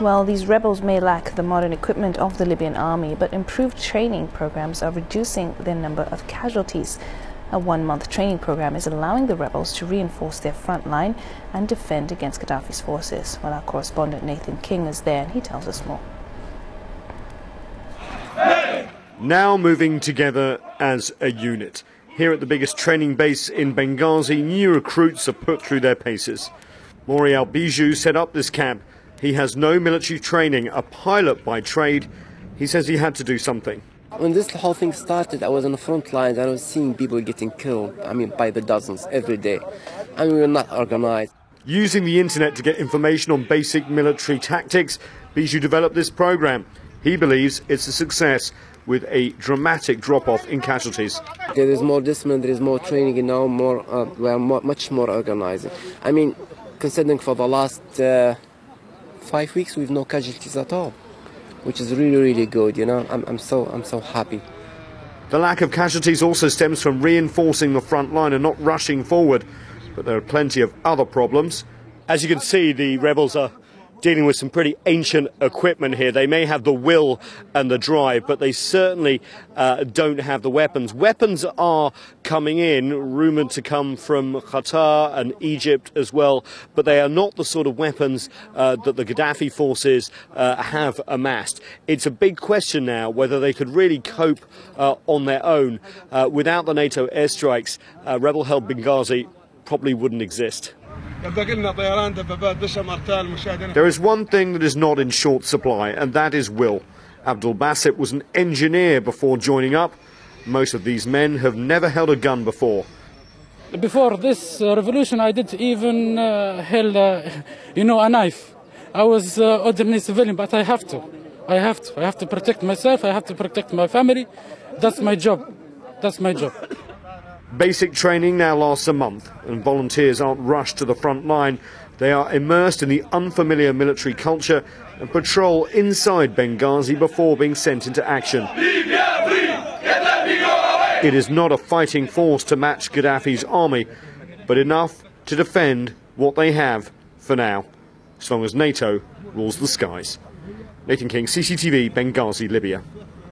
Well, these rebels may lack the modern equipment of the Libyan army, but improved training programs are reducing their number of casualties. A one-month training program is allowing the rebels to reinforce their front line and defend against Gaddafi's forces. Well, our correspondent Nathan King is there and he tells us more. Now moving together as a unit. Here at the biggest training base in Benghazi, new recruits are put through their paces. Mori Al-Bijou set up this camp. He has no military training, a pilot by trade. He says he had to do something. When this whole thing started, I was on the front lines and I was seeing people getting killed, by the dozens every day. And we were not organized. Using the internet to get information on basic military tactics, Bijou developed this program. He believes it's a success, with a dramatic drop-off in casualties. There is more discipline, there is more training, we are much more organized. Considering for the last 5 weeks we've no casualties at all, which is really, really good, I'm so happy. The lack of casualties also stems from reinforcing the front line and not rushing forward, but there are plenty of other problems. As you can see, the rebels are dealing with some pretty ancient equipment here. They may have the will and the drive, but they certainly don't have the weapons. Weapons are coming in, rumoured to come from Qatar and Egypt as well, but they are not the sort of weapons that the Gaddafi forces have amassed. It's a big question now whether they could really cope on their own. Without the NATO airstrikes, rebel-held Benghazi probably wouldn't exist. There is one thing that is not in short supply, and that is will. Abdul Basit was an engineer before joining up. Most of these men have never held a gun before. Before this revolution, I didn't even held a knife. I was ordinary civilian, but I have to. I have to protect myself. I have to protect my family. That's my job. That's my job. Basic training now lasts a month, and volunteers aren't rushed to the front line. They are immersed in the unfamiliar military culture and patrol inside Benghazi before being sent into action. It is not a fighting force to match Gaddafi's army, but enough to defend what they have for now, as long as NATO rules the skies. Nathan King, CCTV, Benghazi, Libya.